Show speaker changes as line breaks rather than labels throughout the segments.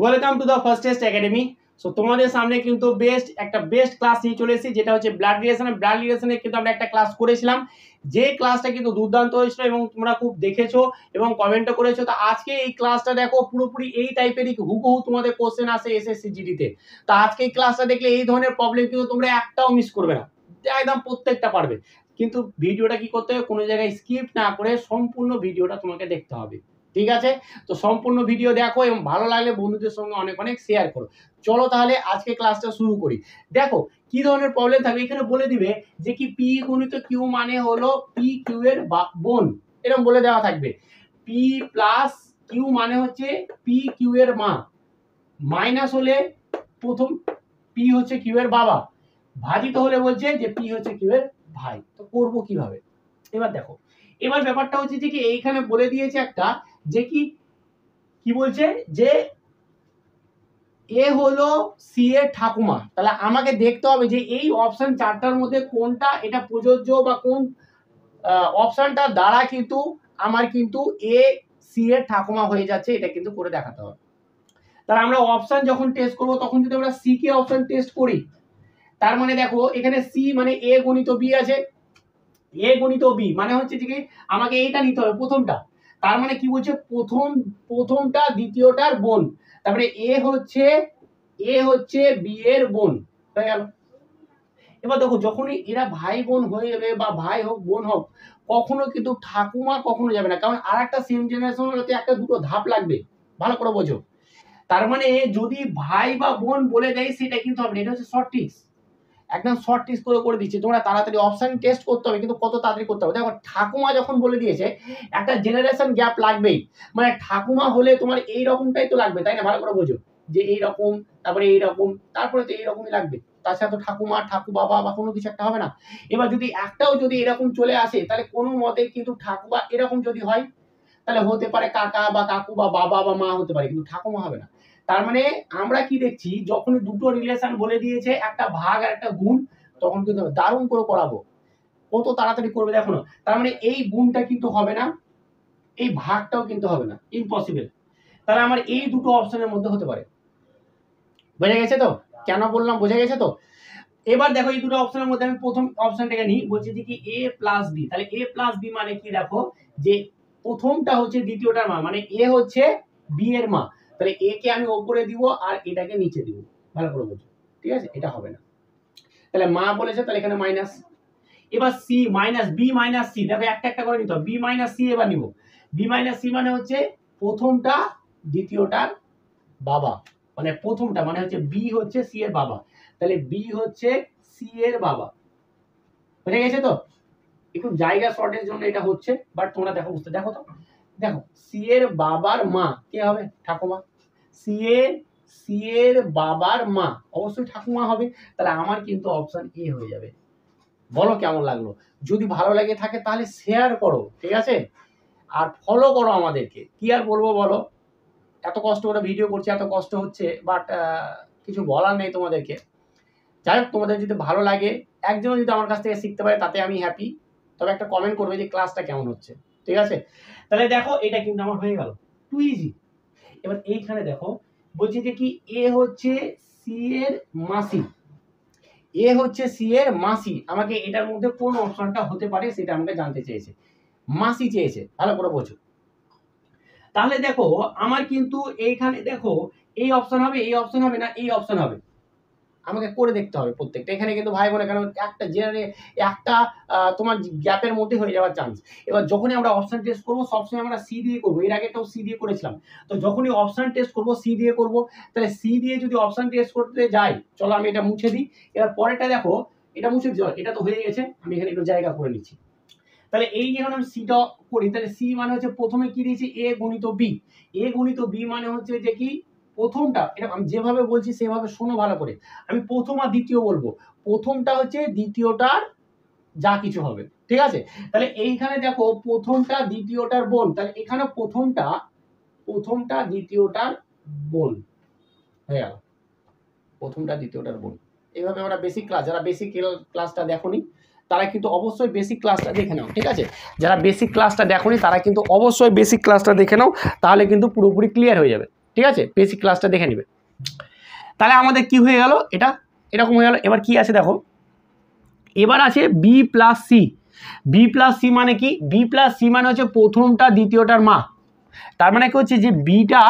Welcome to the first test academy. So তোমাদের সামনে কিন্তু বেস্ট ক্লাস নিয়ে চলে এসেছি, যেটা হচ্ছে ব্লাড রিলেশনে কিন্তু আমরা একটা ক্লাস করেছিলাম, যে ক্লাসটা কিন্তু দুর্দান্ত হয়েছিল এবং তোমরা খুব দেখেছো এবং কমেন্টও করেছো। তো আজকে এই ক্লাসটা দেখো, পুরোপুরি এই টাইপেরই হুবহু তোমাদের কোশ্চেন আসে এসএসসি জিডিতে। তো আজকে এই ক্লাসটা দেখলে এই ধরনের প্রবলেম কিন্তু তোমরা একটাও মিস করবে না, একদম প্রত্যেকটা পারবে। কিন্তু ভিডিওটা কি করতে হবে, কোনো জায়গায় স্কিপ না করে সম্পূর্ণ ভিডিওটা তোমাকে দেখতে হবে, ঠিক আছে? তো সম্পূর্ণ ভিডিও দেখো এবং ভালো লাগলে বন্ধুদের সঙ্গে অনেক অনেক শেয়ার করো। চলো তাহলে আজকে ক্লাসটা শুরু করি। দেখো কি ধরনের প্রবলেম থাকবে, এখানে বলে দিবে যে কি পি গুণিত কিউ মানে হলো পি কিউ এর বোন, এরকম বলে দেওয়া থাকবে। পি প্লাস কিউ মানে হচ্ছে পি কিউ এর মা, মাইনাস হলে প্রথম পি হচ্ছে কিউ এর বাবা, ভাজিত হলে বলছে যে পি হচ্ছে কিউ এর ভাই। তো করবো কিভাবে, এবার দেখো। এবার ব্যাপারটা হচ্ছে যে কি এইখানে বলে দিয়েছে একটা, যে কি বলছে যে এ হলো সি এর ঠাকুমা। তাহলে আমাকে দেখতে হবে যে এই অপশন চারটার মধ্যে কোনটা এটা প্রযোজ্য, বা কোন অপশনটা দ্বারা কিন্তু আমার কিন্তু এ সি এর ঠাকুমা হয়ে যাচ্ছে, এটা কিন্তু করে দেখাতে হবে। তাহলে আমরা অপশন যখন টেস্ট করব তখন যদি আমরা সি কে অপশন টেস্ট করি, তার মানে দেখো এখানে সি মানে এ গণিত বি আছে, এ গণিত বি মানে হচ্ছে যে আমাকে এইটা নিতে হবে প্রথমটা। তার মানে কি বলছে, প্রথমটা দ্বিতীয়টার বোন। তারপরে এ হচ্ছে বি এর বোন হয়ে গেল। এবার দেখো যখনই এরা ভাই বোন হয়ে যাবে, বা ভাই হোক বোন হোক, কখনো কিন্তু ঠাকুমা কখনো যাবে না, কারণ আর একটা সেম জেনারেশন হতে একটা দুটো ধাপ লাগবে, ভালো করে বোঝো। তার মানে যদি ভাই বা বোন বলে দেয় সেটা কিন্তু হবে না, এটা হচ্ছে শর্ট ট্রিক্স, একদম শর্ট টিস করে দিচ্ছি। তোমরা তাড়াতাড়ি অপশন টেস্ট করতে হবে, কিন্তু কত তাড়াতাড়ি করতে হবে। দেখো ঠাকুমা যখন বলে দিয়েছে একটা জেনারেশন গ্যাপ লাগবেই, মানে ঠাকুমা হলে তোমার এই রকমটাই তো লাগবে, তাই না? ভালো করে বোঝো যে এই রকম, তারপরে এই রকম, তারপরে তো এই রকমই লাগবে, তাছাড়া তো ঠাকুমা ঠাকু বাবা বা কোনো কিছু একটা হবে না। এবার যদি একটাও যদি এরকম চলে আসে, তাহলে কোনো মতে কিন্তু ঠাকুমা এরকম যদি হয়, তাহলে হতে পারে কাকা বা কাকু বা বাবা বা মা হতে পারে, কিন্তু ঠাকুমা হবে না। তার মানে আমরা কি দেখছি, যখন দুটো রিলেশন বলে দিয়েছে, একটা ভাগ আর একটা গুণ, তখন কিন্তু দারুণ করে করাবো, কত তাড়াতাড়ি করবে দেখো না। তার মানে এই গুণটা কিন্তু হবে না, এই ভাগটাও কিন্তু হবে না, ইম্পসিবল। তাহলে আমার এই দুটো অপশনের মধ্যে হতে পারে। বোঝা গেছে তো কেন বললাম, বোঝা গেছে তো? এবার দেখো এই দুটো অপশনের মধ্যে আমি প্রথম অপশনটাকে নিই, বলছি যে কি এ প্লাস বি। তাহলে এ প্লাস বি মানে কি, দেখো যে প্রথমটা হচ্ছে দ্বিতীয়টার মা, মানে এ হচ্ছে বি এর মা। তাহলে এ কে আমি উপরে দিব আর এটাকে নিচে দিব, ভালো করে বুঝো, ঠিক আছে? এটা হবে না। তাহলে মা বলেছে, তাহলে এখানে মাইনাস। এবার C minus B minus C, দেখো একটা একটা করে নিতে হবে। বি মাইনাস সি এবার নিব। বি মাইনাস সি মানে হচ্ছে প্রথমটা দ্বিতীয়টার বাবা, মানে প্রথমটা মানে হচ্ছে বি হচ্ছে সি এর বাবা, তাহলে বি হচ্ছে সি এর বাবা। বুঝে গেছে তো? একটু জায়গা শর্টের জন্য এটা হচ্ছে, বাট তোমরা দেখো বুঝতে, দেখো তো, দেখো সি এর বাবার মা কে হবে, ঠাকুমা। সি এর বাবার মা অবশ্যই ঠাকুমা হবে। তাহলে আমার কিন্তু অপশন এ হয়ে যাবে। বলো কেমন লাগলো? যদি ভালো লাগে থাকে তাহলে শেয়ার করো, ঠিক আছে? আর ফলো করো আমাদেরকে, কি আর বলবো বলো, এত কষ্ট করে ভিডিও করছি, এত কষ্ট হচ্ছে, বাট কিছু বলার নেই তোমাদেরকে। যাই হোক, তোমাদের যদি ভালো লাগে, একজনও যদি আমার কাছ থেকে শিখতে পারে, তাতে আমি হ্যাপি। তবে একটা কমেন্ট করবে যে ক্লাসটা কেমন হচ্ছে, ঠিক আছে? তাহলে দেখো এটা কিন্তু আমার হয়ে গেল, টু ইজি। এবার এইখানে দেখো বলছি যে কি এ হচ্ছে সি এর মাসি, এ হচ্ছে সি এর মাসি। আমাকে এটার মধ্যে কোন অপশনটা হতে পারে সেটা আমাকে জানতে চেয়েছে, মাসি চেয়েছে, ভালো করে বোঝো। তাহলে দেখো আমার কিন্তু এইখানে দেখো এই অপশন হবে, এই অপশন হবে না, এই অপশন হবে, আমাকে করে দেখতে হবে প্রত্যেকটা। এখানে কিন্তু ভাই বোনের কারণ একটা একটা তোমার গ্যাপের মধ্যে হয়ে যাওয়ার চান্স। এবার যখনই আমরা অপশন টেস্ট করবো সবসময় আমরা সি দিয়ে করবো, এর আগেটাও সি দিয়ে করেছিলাম। তো যখনই অপশন টেস্ট করবো সি দিয়ে করবো। তাহলে সি দিয়ে যদি অপশন টেস্ট করতে যাই, চলো আমি এটা মুছে দিই। এবার পরেরটা দেখো, এটা মুছে দিই, এটা তো হয়ে গেছে, আমি এখানে একটু জায়গা করে নিচ্ছি। তাহলে এই যখন আমি সিটা করি, তাহলে সি মানে হচ্ছে প্রথমে কি দিয়েছি, এ গুণিত বি। এ গুণিত বি মানে হচ্ছে যে কি প্রথমটা, এটা আমি যেভাবে বলছি সেভাবে শোনো ভালো করে। আমি প্রথম আর দ্বিতীয় বলবো, প্রথমটা হচ্ছে দ্বিতীয়টার যা কিছু হবে, ঠিক আছে? তাহলে এইখানে দেখো প্রথমটা দ্বিতীয়টার বোন, তাহলে এখানে প্রথমটা দ্বিতীয়টার বোন হয়ে গেল, প্রথমটা দ্বিতীয়টার বোন। এইভাবে আমরা বেসিক ক্লাস, যারা বেসিক ক্লাসটা দেখোনি তারা কিন্তু অবশ্যই বেসিক ক্লাসটা দেখে নাও, ঠিক আছে? যারা বেসিক ক্লাসটা দেখোনি তারা কিন্তু অবশ্যই বেসিক ক্লাসটা দেখে নাও, তাহলে কিন্তু পুরোপুরি ক্লিয়ার হয়ে যাবে। ঠিক আছে, বেসিক ক্লাসটা দেখে নেবে। তাহলে আমাদের কি হয়ে গেল, এটা এরকম হয়ে গেল। এবার কি আছে দেখো, এবার আছে B plus C. B plus C মানে কি, বি প্লাস সি মানে হচ্ছে প্রথমটা দ্বিতীয়টার মা, তার মানে কি হচ্ছে যে বিটা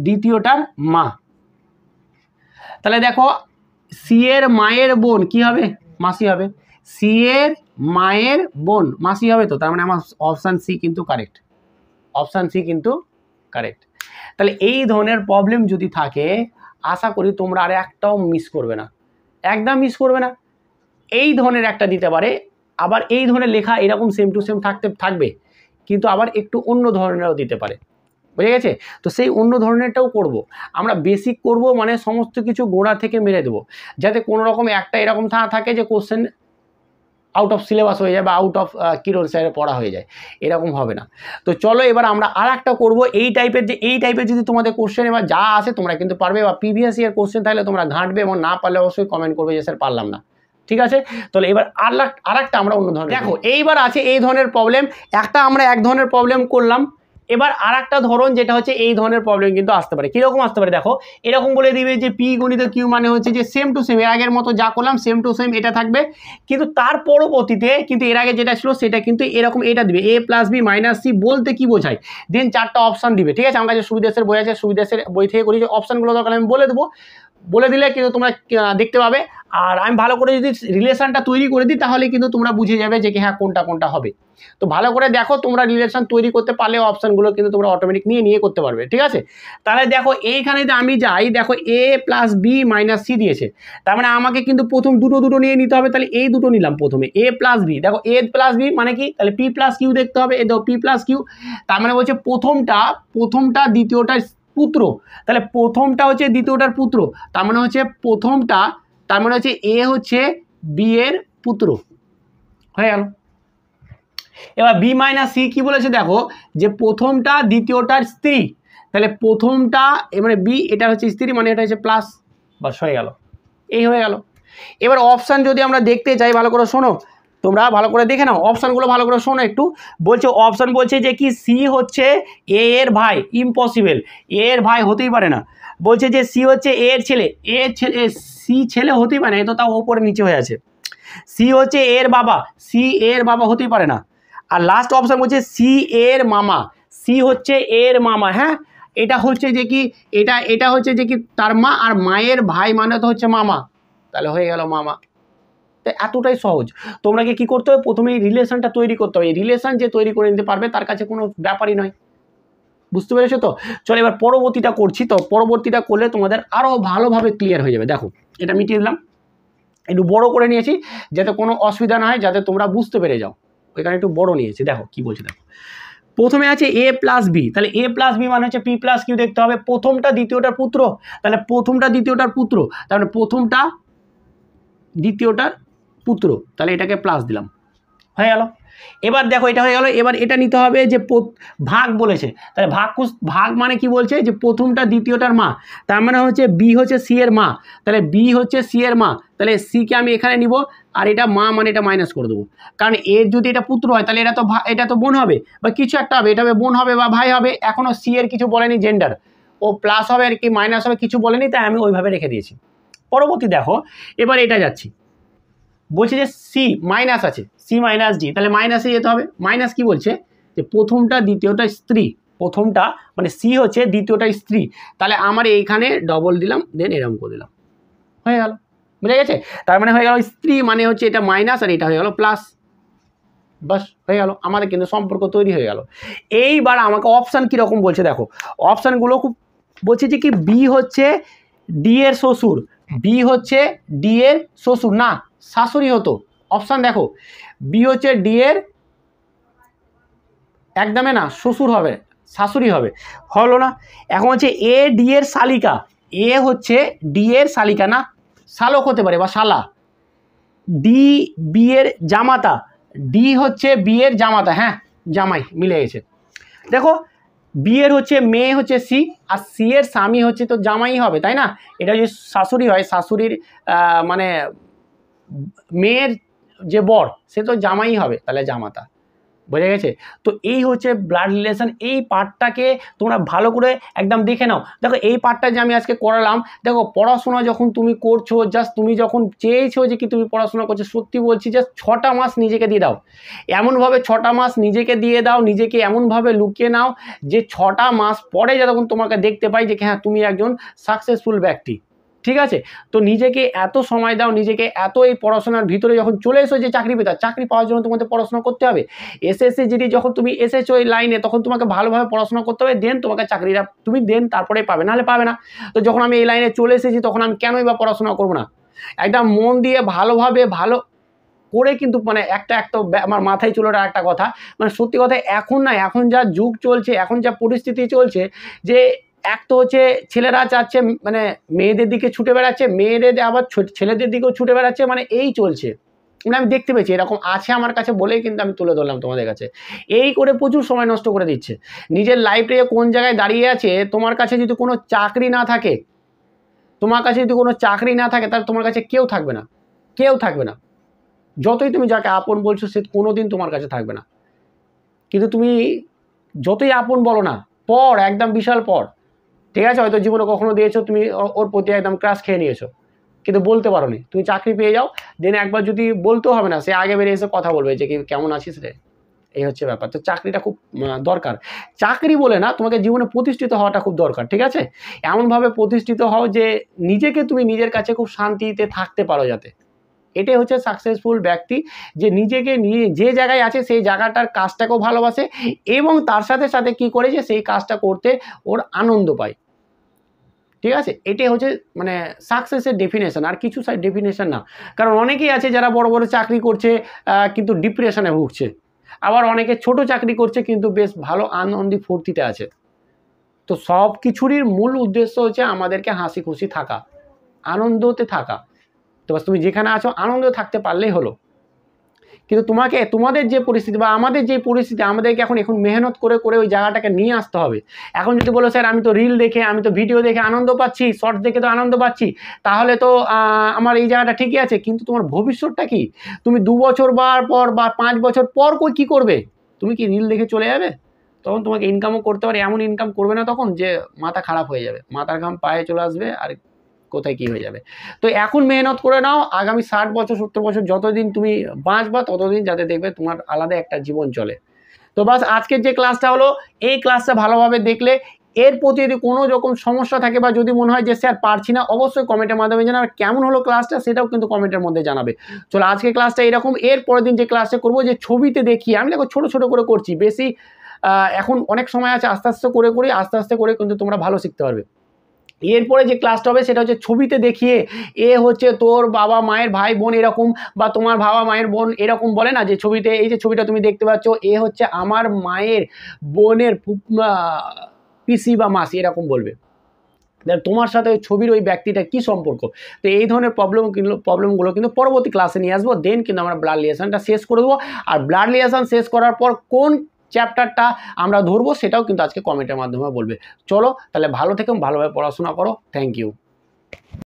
দ্বিতীয়টার মা। তাহলে দেখো সি এর মায়ের বোন কি হবে, মাসি হবে। সি এর মায়ের বোন মাসি হবে, তো তার মানে আমার অপশান সি কিন্তু কারেক্ট, অপশান সি কিন্তু কারেক্ট। তাহলে এই ধরনের প্রবলেম যদি থাকে আশা করি তোমরা আর একটাও মিস করবে না, একদম মিস করবে না। এই ধরনের একটা দিতে পারে, আবার এই ধরনের লেখা এরকম সেম টু সেম থাকবে, কিন্তু আবার একটু অন্য ধরনেরও দিতে পারে, বুঝে গেছে? তো সেই অন্য ধরনেরটাও করব। আমরা বেসিক করব মানে সমস্ত কিছু গোড়া থেকে মেরে দেবো, যাতে কোনো রকম একটা এরকম থাকে যে কোশ্চেন আউট অফ সিলেবাস হয়ে যায় বা আউট অফ কিরণ স্যারের পড়া হয়ে যায়, এরকম হবে না। তো চলো এবার আমরা আর একটা করবো এই টাইপের, যে এই টাইপের যদি তোমাদের কোশ্চেন এবার যা আসে তোমরা কিন্তু পারবে, বা প্রিভিয়াস ইয়ার কোশ্চেন থাকলে তোমরা ঘাঁটবে, এবং না পারলে অবশ্যই কমেন্ট করবে যে স্যার পারলাম না, ঠিক আছে? তাহলে এবার আর একটা আমরা অন্য ধরনের দেখো, এইবার আছে এই ধরনের প্রবলেম, একটা আমরা এক ধরনের প্রবলেম করলাম, এবার আর একটা ধরন যেটা হচ্ছে এই ধরনের প্রবলেম কিন্তু আসতে পারে। কীরকম আসতে পারে দেখো, এরকম বলে দিবে যে পি গুণিত কিউ মানে হচ্ছে যে সেম টু সেম, এর আগের মতো যা করলাম সেম টু সেম এটা থাকবে, কিন্তু তার পরবর্তীতে কিন্তু এর আগে যেটা ছিল সেটা কিন্তু এরকম এটা দিবে এ প্লাস বি মাইনাস সি, বলতে কি বোঝায়, দেন 4টা অপশান দিবে, ঠিক আছে? আমার কাছে সুবিদেশের বই আছে, সুবিদেশের বই থেকে করি, যে অপশানগুলো দরকার আমি বলে দেবো, বলে দিলে কিন্তু তোমরা দেখতে পাবে। আর আমি ভালো করে যদি রিলেশনটা তৈরি করে দিই তাহলে কিন্তু তোমরা বুঝে যাবে যে হ্যাঁ কোনটা কোনটা হবে। তো ভালো করে দেখো, তোমরা রিলেশন তৈরি করতে পারলে অপশানগুলো কিন্তু তোমরা অটোমেটিক নিয়ে করতে পারবে, ঠিক আছে? তাহলে দেখো এইখানে যদি আমি যাই, দেখো এ প্লাস বি মাইনাস সি দিয়েছে, তার মানে আমাকে কিন্তু প্রথম দুটো নিয়ে নিতে হবে। তাহলে এই দুটো নিলাম প্রথমে, এ প্লাস বি, দেখো এ প্লাস বি মানে কি, তাহলে পি প্লাস কিউ দেখতে হবে, এ দেখো পি প্লাস কিউ, তার মানে বলছে প্রথমটা দ্বিতীয়টার পুত্র, তাহলে প্রথমটা হচ্ছে দ্বিতীয়টার পুত্র, তার মানে হচ্ছে প্রথমটা, তার মানে হচ্ছে এ হচ্ছে বি এর পুত্র, হয়ে গেল। এবার বি মাইনাস সি কি বলেছে দেখো, যে প্রথমটা দ্বিতীয়টার স্ত্রী, তাহলে প্রথমটা মানে বি, এটা হচ্ছে স্ত্রী মানে এটা হচ্ছে প্লাস, বাস হয়ে গেল, এই হয়ে গেল। এবার অপশান যদি আমরা দেখতে চাই, ভালো করে শোনো, তোমরা ভালো করে দেখে নাও অপশানগুলো, ভালো করে শোনো একটু। বলছে অপশান বলছে যে কি সি হচ্ছে এ এর ভাই, ইম্পসিবল, এ এর ভাই হতেই পারে না। বলছে যে সি হচ্ছে এ এর ছেলে, সি ছেলে হতেই পারে না, এ তো তাও ওপরে নিচে হয়ে আছে। সি হচ্ছে এর বাবা, সি এর বাবা হতেই পারে না। আর লাস্ট অপশান বলছে সি এর মামা, সি হচ্ছে এর মামা, হ্যাঁ এটা হচ্ছে যে কি, এটা হচ্ছে যে কি তার মা, আর মায়ের ভাই মানে তো হচ্ছে মামা, তাহলে হয়ে গেল মামা। তো এতটাই সহজ। তোমরা কি করতে হবে, প্রথমে এই রিলেশনটা তৈরি করতে হবে, এই রিলেশন যে তৈরি করে নিতে পারবে তার কাছে কোনো ব্যাপারই নয়, বুঝতে পেরেছো তো? চলো এবার পরবর্তীটা করছি, তো পরবর্তীটা করলে তোমাদের আরও ভালোভাবে ক্লিয়ার হয়ে যাবে। দেখো এটা মিটিয়ে দিলাম, একটু বড় করে নিয়েছি যাতে কোনো অসুবিধা না হয়, যাতে তোমরা বুঝতে পেরে যাও, ওইখানে একটু বড় নিয়েছি। দেখো কি বলছে, দেখো প্রথমে আছে এ প্লাস বি, তাহলে এ প্লাস বি মানে হচ্ছে পি প্লাস কিউ দেখতে হবে, প্রথমটা দ্বিতীয়টার পুত্র, তাহলে প্রথমটা দ্বিতীয়টার পুত্র, তার মানে প্রথমটা দ্বিতীয়টার পুত্র, তাহলে এটাকে প্লাস দিলাম, হয়ে গেল। এবার দেখো এটা হয়ে গেল, এবার এটা নিতে হবে যে ভাগ বলেছে, তাহলে ভাগ মানে কি বলছে, যে প্রথমটা দ্বিতীয়টার মা, তার মানে হচ্ছে বি হচ্ছে সি এর মা, তাহলে বি হচ্ছে সি এর মা, তাহলে সিকে আমি এখানে নিব, আর এটা মা মানে এটা মাইনাস করে দেবো, কারণ এর যদি এটা পুত্র হয় তাহলে এটা তো বোন হবে বা কিছু একটা হবে, এটা হবে বোন হবে বা ভাই হবে, এখনও সি এর কিছু বলেনি জেন্ডার, ও প্লাস হবে আর কি মাইনাস হবে কিছু বলেনি, তাই আমি ওইভাবে রেখে দিয়েছি। পরবর্তী দেখো, এবার এটা যাচ্ছি, বলছে যে সি মাইনাস আছে, সি মাইনাস ডি, তাহলে মাইনাসে যেতে হবে। মাইনাস কি বলছে, যে প্রথমটা দ্বিতীয়টা স্ত্রী, প্রথমটা মানে সি হচ্ছে দ্বিতীয়টা স্ত্রী, তাহলে আমার এইখানে ডবল দিলাম, দেন এরকম করে দিলাম, হয়ে গেল, বুঝে গেছে? তার মানে হয়ে গেল স্ত্রী মানে হচ্ছে এটা মাইনাস, আর এটা হয়ে গেল প্লাস, বাস হয়ে গেল, আমাদের কিন্তু সম্পর্ক তৈরি হয়ে গেল। এইবার আমাকে অপশান কীরকম বলছে দেখো, অপশানগুলো খুব বলছে যে কি বি হচ্ছে ডি এর শ্বশুর, বি হচ্ছে ডি এর শ্বশুর, না শাশুড়ি হতো, অপশান দেখো বি হচ্ছে ডি এর, একদমে না শ্বশুর হবে, শাশুড়ি হবে, হলো না? এখন হচ্ছে এ ডি এর শালিকা, এ হচ্ছে ডি এর শালিকা, না শালক হতে পারে বা শালা, ডি বি এর জামাতা, ডি হচ্ছে বি এর জামাতা, হ্যাঁ জামাই, মিলে গেছে। দেখো বি এর হচ্ছে মেয়ে হচ্ছে সি, আর সি এর স্বামী হচ্ছে তো জামাই হবে, তাই না? এটা যদি শাশুড়ি হয়, শাশুড়ির মানে মেয়ের যে বর সে তো জামাই হবে, তাহলে জামাতা, বোঝা গেছে? তো এই হচ্ছে ব্লাড রিলেশন, এই পার্টটাকে তোমরা ভালো করে একদম দেখে নাও। দেখো এই পার্টটা যে আমি আজকে করালাম, দেখো পড়াশোনা যখন তুমি করছো, জাস্ট তুমি যখন চেয়েছো যে কি তুমি পড়াশোনা করছো, সত্যি বলছি জাস্ট 6টা মাস নিজেকে দিয়ে দাও। এমনভাবে 6টা মাস নিজেকে দিয়ে দাও, নিজেকে এমনভাবে লুকিয়ে নাও যে 6টা মাস পরে যখন তোমাকে দেখতে পাই যে হ্যাঁ তুমি একজন সাকসেসফুল ব্যক্তি, ঠিক আছে? তো নিজেকে এত সময় দাও, নিজেকে এত এই পড়াশোনার ভিতরে যখন চলে এসো যে চাকরি পেতে, চাকরি পাওয়ার জন্য তোমাদের পড়াশোনা করতে হবে। এসএসসি জিডি যখন তুমি এসেছো এই লাইনে, তখন তোমাকে ভালোভাবে পড়াশোনা করতে হবে, দেন তোমাকে চাকরিটা তুমি দেন তারপরে পাবে, নাহলে পাবে না। তো যখন আমি এই লাইনে চলে এসেছি তখন আমি কেনই বা পড়াশোনা করবো না? একদম মন দিয়ে ভালোভাবে ভালো করে কিন্তু মানে একটা আমার মাথায় চলে একটা কথা, মানে সত্যি কথা এখন না, এখন যা যুগ চলছে, এখন যা পরিস্থিতি চলছে, যে এক তো হচ্ছে ছেলেরা চাচ্ছে মানে মেয়েদের দিকে ছুটে বেড়াচ্ছে, মেয়েদের আবার ছেলেদের দিকেও ছুটে বেড়াচ্ছে, মানে এই চলছে। মানে আমি দেখতে পেয়েছি এরকম আছে আমার কাছে বলেই কিন্তু আমি তুলে ধরলাম তোমাদের কাছে। এই করে প্রচুর সময় নষ্ট করে দিচ্ছে। নিজের লাইফে কোন জায়গায় দাঁড়িয়ে আছে, তোমার কাছে যদি কোনো চাকরি না থাকে, তোমার কাছে যদি কোনো চাকরি না থাকে, তাহলে তোমার কাছে কেউ থাকবে না, কেউ থাকবে না। যতই তুমি যাকে আপন বলছো সে কোনোদিন তোমার কাছে থাকবে না। কিন্তু তুমি যতই আপন বলো না, পর একদম বিশাল পর, ঠিক আছে? হয়তো জীবনে কখনো দিয়েছো তুমি ওর প্রতি একদম ক্রাশ খেয়ে নিয়েছো, কিন্তু বলতে পারো নি, তুমি চাকরি পেয়ে যাও, দেন একবার যদি বলতেও হবে না, সে আগে বেরিয়ে এসে কথা বলবে যে কি কেমন আছিস রে, এই হচ্ছে ব্যাপার। তো চাকরিটা খুব দরকার। চাকরি বলে না, তোমাকে জীবনে প্রতিষ্ঠিত হওয়াটা খুব দরকার, ঠিক আছে? এমনভাবে প্রতিষ্ঠিত হও যে নিজেকে তুমি নিজের কাছে খুব শান্তিতে থাকতে পারো, যাতে এটাই হচ্ছে সাকসেসফুল ব্যক্তি, যে নিজেকে নিয়ে যে জায়গায় আছে সেই জায়গাটার কাজটাকেও ভালোবাসে এবং তার সাথে সাথে কি করে যে সেই কাজটা করতে ওর আনন্দ পায়, ঠিক আছে? এটাই হচ্ছে মানে সাকসেসের ডেফিনেশন, আর কিছু ডেফিনেশন না। কারণ অনেকেই আছে যারা বড় বড় চাকরি করছে কিন্তু ডিপ্রেশনে ভুগছে, আবার অনেকে ছোট চাকরি করছে কিন্তু বেশ ভালো আনন্দি ফুর্তিতে আছে। তো সব কিছুরই মূল উদ্দেশ্য হচ্ছে আমাদেরকে হাসি খুশি থাকা, আনন্দতে থাকা। তো বাস তুমি যেখানে আছো আনন্দ থাকতে পারলেই হলো। কিন্তু তোমাদের যে পরিস্থিতি বা আমাদের যে পরিস্থিতি, আমাদেরকে এখন মেহনত করে করে ওই জায়গাটাকে নিয়ে আসতে হবে। এখন যদি বলো স্যার আমি তো রিল দেখে, আমি তো ভিডিও দেখে আনন্দ পাচ্ছি, শর্টস দেখে তো আনন্দ পাচ্ছি, তাহলে তো আমার এই জায়গাটা ঠিকই আছে, কিন্তু তোমার ভবিষ্যৎটা কি? তুমি 2 বছর পর বা 5 বছর পর কি করবে? তুমি কি রিল দেখে চলে যাবে? তখন তোমাকে ইনকামও করতে পারে, এমন ইনকাম করবে না তখন যে মাথা খারাপ হয়ে যাবে, মাথার ঘাম পায়ে চলে আসবে, আর কোথায় কি হয়ে যাবে। তো এখন মেহনত করে নাও, আগামী 60 বছর 70 বছর যতদিন তুমি বাঁচবা ততদিন যাতে দেখবে তোমার আলাদা একটা জীবন চলে। তো বাস আজকের যে ক্লাসটা হলো, এই ক্লাসটা ভালোভাবে দেখলে, এর প্রতি যদি কোনো রকম সমস্যা থাকে বা যদি মনে হয় যে স্যার পারছি না, অবশ্যই কমেন্টের মাধ্যমে জানাবে। কেমন হলো ক্লাসটা সেটাও কিন্তু কমেন্টের মধ্যে জানাবে। চলো আজকে ক্লাসটা এরকম, এর পরের দিন যে ক্লাসটা করবো যে ছবিতে দেখিয়ে, আমি দেখো ছোট ছোট করে করছি, বেশি এখন অনেক সময় আছে, আস্তে আস্তে করে কিন্তু তোমরা ভালো শিখতে পারবে। এরপরে যে ক্লাসটা হবে সেটা হচ্ছে ছবিতে দেখিয়ে, এ হচ্ছে তোর বাবা মায়ের ভাই বোন এরকম, বা তোমার বাবা মায়ের বোন এরকম বলে না, যে ছবিতে এই যে ছবিটা তুমি দেখতে পাচ্ছ, এ হচ্ছে আমার মায়ের বোনের পিসি বা মাসি, এরকম বলবে। তোমার সাথে ওই ছবির ওই ব্যক্তিটা কি সম্পর্ক? তো এই ধরনের প্রবলেমগুলো কিন্তু পরবর্তী ক্লাসে নিয়ে আসবো, দেন কিন্তু আমরা ব্লাড রিলেশনটা শেষ করে দেবো। আর ব্লাড রিলেশন শেষ করার পর কোন চ্যাপ্টারটা আমরা ধরবো সেটাও কিন্তু আজকে কমেন্টের মাধ্যমে বলবে। চলো তাহলে ভালো থেকো, ভালোভাবে পড়াশোনা করো। Thank you.